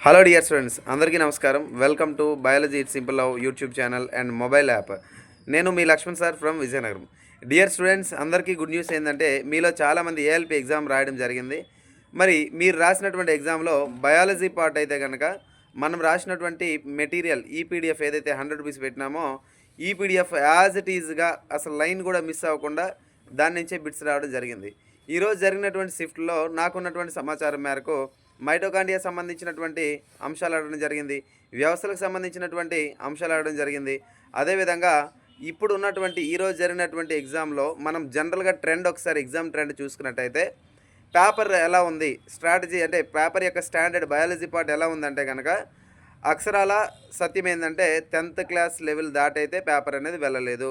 Hello dear students, అందరికీ నమస్కారం. Welcome to biology it's simple love YouTube channel and mobile app. నేను మీ Lakshman sir from Vizianagaram. Dear students, అందరికీ good news ఏంటంటే మీలో చాలామంది ఏఎల్పి ఎగ్జామ్ రాయడం జరిగింది. మరి మీరు రాసినటువంటి ఎగ్జామ్లో బయాలజీ పార్ట్ అయితే కనుక మనం రాసినటువంటి మెటీరియల్ ఈపీడిఎఫ్ ఏదైతే 100 రూపీస్ పెట్టినామో ఈపీడిఎఫ్ యాజ్ ఇట్ ఈజ్గా అసలు లైన్ కూడా మిస్ అవ్వకుండా దాని నుంచే బిట్స్ రావడం జరిగింది. ఈరోజు జరిగినటువంటి షిఫ్ట్లో నాకున్నటువంటి సమాచారం మేరకు మైటోకాండ్రియా సంబంధించినటువంటి అంశాలు అడగడం జరిగింది, వ్యవస్థలకు సంబంధించినటువంటి అంశాలు అడగడం జరిగింది. అదేవిధంగా ఇప్పుడు ఉన్నటువంటి ఈరోజు జరిగినటువంటి ఎగ్జామ్లో మనం జనరల్గా ఒకసారి ఎగ్జామ్ ట్రెండ్ చూసుకున్నట్టయితే పేపర్ ఎలా ఉంది, స్ట్రాటజీ అంటే పేపర్ యొక్క స్టాండర్డ్ బయాలజీ పార్ట్ ఎలా ఉందంటే కనుక అక్షరాల సత్యం ఏంటంటే 10th క్లాస్ లెవెల్ దాటైతే పేపర్ అనేది వెళ్ళలేదు.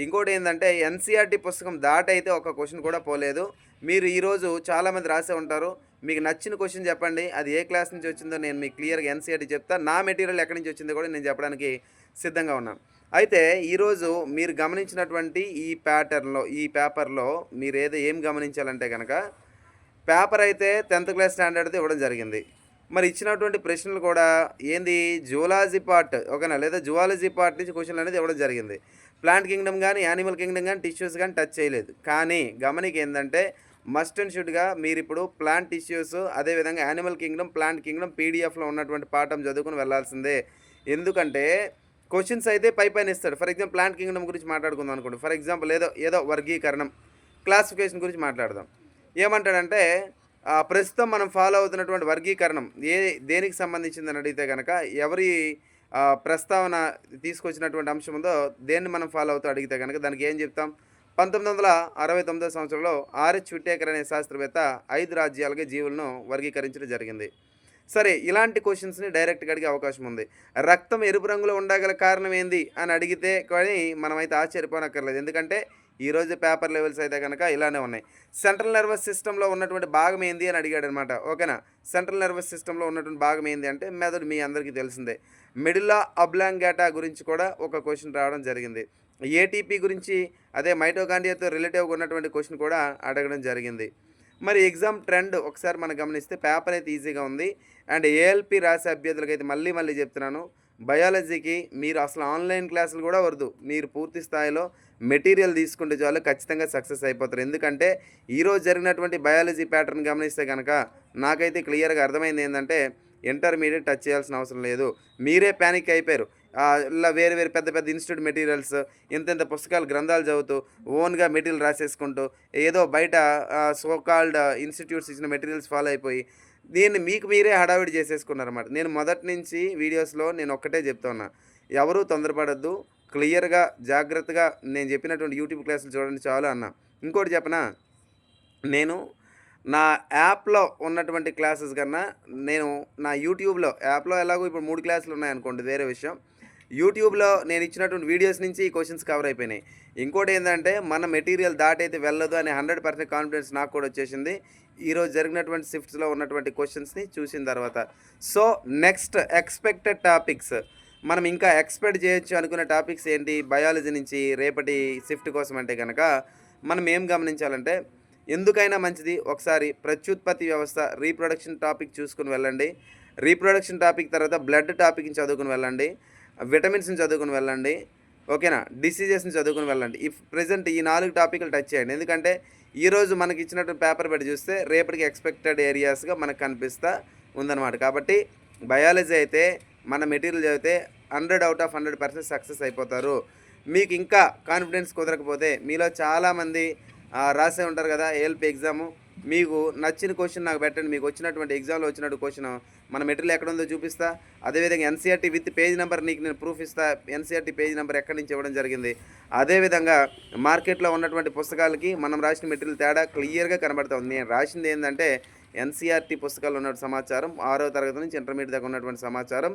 ఇంకోటి ఏంటంటే ఎన్సీఆర్టీ పుస్తకం దాటైతే ఒక క్వశ్చన్ కూడా పోలేదు. మీరు ఈరోజు చాలామంది రాసే ఉంటారు, మీకు నచ్చిన క్వశ్చన్ చెప్పండి, అది ఏ క్లాస్ నుంచి వచ్చిందో నేను మీకు క్లియర్గా ఎన్సీఆర్టీ చెప్తా, నా మెటీరియల్ ఎక్కడి నుంచి వచ్చిందో కూడా నేను చెప్పడానికి సిద్ధంగా ఉన్నాను. అయితే ఈరోజు మీరు గమనించినటువంటి ఈ ప్యాటర్న్లో ఈ పేపర్లో మీరు ఏం గమనించాలంటే కనుక పేపర్ అయితే 10th క్లాస్ స్టాండర్డ్ది ఇవ్వడం జరిగింది. మరి ఇచ్చినటువంటి ప్రశ్నలు కూడా ఏంది జూలాజీ పార్ట్ ఓకేనా, లేదా జువాలజీ పార్ట్ నుంచి క్వశ్చన్లు అనేది ఇవ్వడం జరిగింది. ప్లాంట్ కింగ్డమ్ కానీ యానిమల్ కింగ్డమ్ కానీ టిష్యూస్ కానీ టచ్ చేయలేదు. కానీ గమనిక ఏంటంటే మస్ట్ అండ్ షుడ్గా మీరు ఇప్పుడు ప్లాంట్ టిష్యూస్ అదేవిధంగా యానిమల్ కింగ్డమ్ ప్లాంట్ కింగ్డమ్ పీడిఎఫ్లో ఉన్నటువంటి పాఠం చదువుకుని వెళ్ళాల్సిందే. ఎందుకంటే క్వశ్చన్స్ అయితే పైన ఇస్తాడు. ఫర్ ఎగ్జాంపుల్ ప్లాంట్ కింగ్డమ్ గురించి మాట్లాడుకుందాం అనుకోండి. ఫర్ ఎగ్జాంపుల్ ఏదో వర్గీకరణం క్లాసిఫికేషన్ గురించి మాట్లాడదాం. ఏమంటాడంటే ప్రస్తుతం మనం ఫాలో అవుతున్నటువంటి వర్గీకరణం దేనికి సంబంధించిందని అడిగితే కనుక ఎవరి ప్రస్తావన తీసుకొచ్చినటువంటి అంశం ఉందో దేన్ని మనం ఫాలో అవుతూ అడిగితే కనుక దానికి ఏం చెప్తాం? 1969 సంవత్సరంలో ఆర్హెచ్ విటేకర్ అనే శాస్త్రవేత్త 5 రాజ్యాలుగా జీవులను వర్గీకరించడం జరిగింది. సరే, ఇలాంటి క్వశ్చన్స్ని డైరెక్ట్గా అడిగే అవకాశం ఉంది. రక్తం ఎరుపు రంగులో ఉండగల కారణం ఏంది అని అడిగితే కానీ మనమైతే ఆశ్చర్యపోనక్కర్లేదు. ఎందుకంటే ఈరోజు పేపర్ లెవెల్స్ అయితే కనుక ఇలానే ఉన్నాయి. సెంట్రల్ నర్వస్ సిస్టంలో ఉన్నటువంటి భాగం ఏంది అని అడిగాడు అనమాట. ఓకేనా, సెంట్రల్ నర్వస్ సిస్టంలో ఉన్నటువంటి భాగం ఏంది అంటే మెదడు, మీ అందరికీ తెలిసిందే. మెడిల్లా అబ్లాంగాటా గురించి కూడా ఒక క్వశ్చన్ రావడం జరిగింది. ఏటీపీ గురించి అదే మైటోకాండ్రియాతో రిలేటివ్గా ఉన్నటువంటి క్వశ్చన్ కూడా అడగడం జరిగింది. మరి ఎగ్జామ్ ట్రెండ్ ఒకసారి మనం గమనిస్తే పేపర్ అయితే ఈజీగా ఉంది. అండ్ ఏఎల్పి రాసే అభ్యర్థులకైతే మళ్ళీ చెప్తున్నాను, బయాలజీకి మీరు అసలు ఆన్లైన్ క్లాసులు కూడా వద్దు, మీరు పూర్తి స్థాయిలో మెటీరియల్ తీసుకుంటే చాలు, ఖచ్చితంగా సక్సెస్ అయిపోతారు. ఎందుకంటే ఈరోజు జరిగినటువంటి బయాలజీ ప్యాటర్న్ గమనిస్తే కనుక నాకైతే క్లియర్గా అర్థమైంది ఏంటంటే ఇంటర్మీడియట్ టచ్ చేయాల్సిన అవసరం లేదు. మీరే ప్యానిక్ అయిపోయారు. ఇలా వేరే పెద్ద ఇన్స్టిట్యూట్ మెటీరియల్స్ ఇంత పుస్తకాలు గ్రంథాలు చదువుతూ ఓన్గా మెటీరియల్ రాసేసుకుంటూ ఏదో బయట సోకాల్డ్ ఇన్స్టిట్యూట్స్ ఇచ్చిన మెటీరియల్స్ ఫాలో అయిపోయి దీన్ని మీకు మీరే హడావిడి చేసేసుకున్నారన్నమాట. నేను మొదటి నుంచి వీడియోస్లో నేను ఒక్కటే చెప్తా ఉన్నా, ఎవరూ తొందరపడద్దు, క్లియర్గా జాగ్రత్తగా నేను చెప్పినటువంటి యూట్యూబ్ క్లాసులు చూడండి చాలు అన్న. ఇంకోటి చెప్పనా, నేను నా యాప్లో ఉన్నటువంటి క్లాసెస్ కన్నా నేను నా యూట్యూబ్లో యాప్లో ఎలాగో ఇప్పుడు 3 క్లాసులు ఉన్నాయనుకోండి, వేరే విషయం. యూట్యూబ్లో నేను ఇచ్చినటువంటి వీడియోస్ నుంచి ఈ క్వశ్చన్స్ కవర్ అయిపోయినాయి. ఇంకోటి ఏంటంటే మన మెటీరియల్ దాటైతే వెళ్ళదు అనే 100% కాన్ఫిడెన్స్ నాకు కూడా వచ్చేసింది ఈరోజు జరిగినటువంటి షిఫ్ట్స్లో ఉన్నటువంటి క్వశ్చన్స్ని చూసిన తర్వాత. సో నెక్స్ట్ ఎక్స్పెక్టెడ్ టాపిక్స్ మనం ఇంకా ఎక్స్పెక్ట్ చేయొచ్చు అనుకునే టాపిక్స్ ఏంటి బయాలజీ నుంచి రేపటి షిఫ్ట్ కోసం అంటే కనుక మనం ఏం గమనించాలంటే ఎందుకైనా మంచిది ఒకసారి ప్రత్యుత్పత్తి వ్యవస్థ రీప్రొడక్షన్ టాపిక్ చూసుకుని వెళ్ళండి. రీప్రొడక్షన్ టాపిక్ తర్వాత బ్లడ్ టాపిక్ని చదువుకుని వెళ్ళండి, విటమిన్స్ని చదువుకుని వెళ్ళండి, ఓకేనా, డిసీజెస్ని చదువుకుని వెళ్ళండి. ప్రెజెంట్ ఈ 4 టాపిక్లు టచ్ చేయండి. ఎందుకంటే ఈరోజు మనకి ఇచ్చినట్టు పేపర్ పెట్టి చూస్తే రేపటికి ఎక్స్పెక్టెడ్ ఏరియాస్గా మనకు కనిపిస్తూ ఉందన్నమాట. కాబట్టి బయాలజీ అయితే మన మెటీరియల్ చదివితే 100/100% సక్సెస్ అయిపోతారు. మీకు ఇంకా కాన్ఫిడెన్స్ కుదరకపోతే మీలో చాలామంది రాసే ఉంటారు కదా ఏఎల్పి ఎగ్జాము, మీకు నచ్చిన క్వశ్చన్ నాకు పెట్టండి, మీకు వచ్చినటువంటి ఎగ్జామ్లో వచ్చినట్టు క్వశ్చన్ మన మెటీరియల్ ఎక్కడ ఉందో చూపిస్తా. అదేవిధంగా ఎన్సీఆర్టీ విత్ పేజ్ నెంబర్ నీకు నేను ప్రూఫ్ ఇస్తా, ఎన్సీఆర్టీ పేజ్ నెంబర్ ఎక్కడి నుంచి ఇవ్వడం జరిగింది. అదేవిధంగా మార్కెట్లో ఉన్నటువంటి పుస్తకాలకి మనం రాసిన మెటీరియల్ తేడా క్లియర్గా కనబడుతుంది. నేను రాసింది ఏంటంటే ఎన్సీఆర్టీ పుస్తకాలు ఉన్న సమాచారం 6వ తరగతి నుంచి ఇంటర్మీడియట్ దాకా ఉన్నటువంటి సమాచారం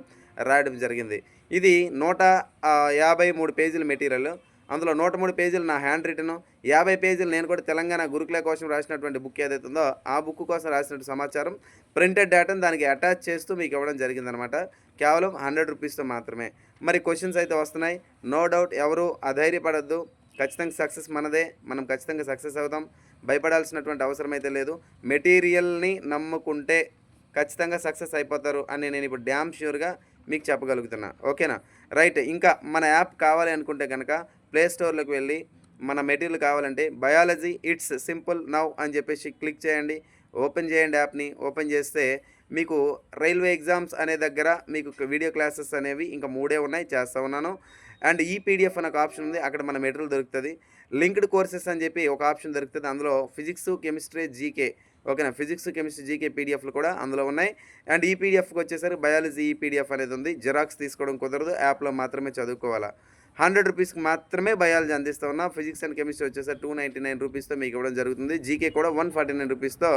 రాయడం జరిగింది. ఇది 153 పేజీల మెటీరియల్. అందులో 103 పేజీలు నా హ్యాండ్ రిటన్, 50 పేజీలు నేను కూడా తెలంగాణ గురుకుల కోసం రాసినటువంటి బుక్ ఏదైతే ఉందో ఆ బుక్ కోసం రాసినటువంటి సమాచారం ప్రింటెడ్ డేటాను దానికి అటాచ్ చేస్తూ మీకు ఇవ్వడం జరిగిందనమాట. కేవలం 100 రూపీస్తో మాత్రమే. మరి క్వశ్చన్స్ అయితే వస్తున్నాయి, నో డౌట్, ఎవరు అధైర్యపడద్దు, ఖచ్చితంగా సక్సెస్ మనదే, మనం ఖచ్చితంగా సక్సెస్ అవుతాం, భయపడాల్సినటువంటి అవసరం అయితే లేదు. మెటీరియల్ని నమ్ముకుంటే ఖచ్చితంగా సక్సెస్ అయిపోతారు అని నేను ఇప్పుడు డ్యామ్ ష్యూర్గా మీకు చెప్పగలుగుతున్నా. ఓకేనా? రైట్. ఇంకా మన యాప్ కావాలి అనుకుంటే కనుక ప్లే స్టోర్‌లోకి వెళ్ళి మన మెటీరియల్ కావాలంటే బయాలజీ ఇట్స్ సింపుల్ నౌ అని చెప్పేసి క్లిక్ చేయండి. ఓపెన్ చేయండి యాప్‌ని. ఓపెన్ చేస్తే మీకు రైల్వే ఎగ్జామ్స్ అనే దగ్గర మీకు వీడియో క్లాసెస్ అనేవి ఇంకా 3 ఉన్నాయి, చేస్తా ఉన్నాను. అండ్ ఈ పీడిఎఫ్ అనే ఒక ఆప్షన్ ఉంది. అక్కడ మన మెటీరియల్ దొరుకుతది. లింక్డ్ కోర్సెస్ అని చెప్పి ఒక ఆప్షన్ దొరుకుతది. అందులో ఫిజిక్స్, కెమిస్ట్రీ, జీకే ఓకేనా? ఫిజిక్స్, కెమిస్ట్రీ, జీకే పీడిఎఫ్‌లు కూడా అందులో ఉన్నాయి. అండ్ ఈ పీడిఎఫ్‌కి వచ్చేసరికి బయాలజీ ఈ పీడిఎఫ్ అనేది ఉంది. జిరాక్స్ తీసుకోవడం కుదరదు. యాప్‌లో మాత్రమే చదువుకోవాలా. రూ. 100కి మాత్రమే బయాలజీ అందిస్తా ఉన్నా. ఫిజిక్స్ అండ్ కెమిస్ట్రీ వచ్చేసరికి రూ. 299 మీకు ఇవ్వడం జరుగుతుంది. జీకే కూడా రూ. 149తో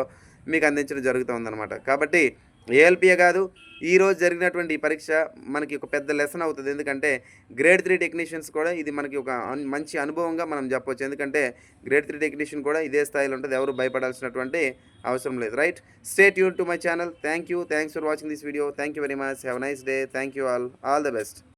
మీకు అందించడం జరుగుతుందన్నమాట. కాబట్టి ఏఎల్పీయే కాదు, ఈరోజు జరిగినటువంటి ఈ పరీక్ష మనకి ఒక పెద్ద లెసన్ అవుతుంది. ఎందుకంటే గ్రేడ్ 3 టెక్నీషియన్స్ కూడా ఇది మనకి ఒక మంచి అనుభవంగా మనం చెప్పొచ్చు. ఎందుకంటే గ్రేడ్ 3 టెక్నీషియన్ కూడా ఇదే స్థాయిలో ఉంటుంది. ఎవరు భయపడాల్సినటువంటి అవసరం లేదు. Right. Stay tune to my channel. Thanks for watching this video. Thank you very much. Have a nice day. Thank you all the best.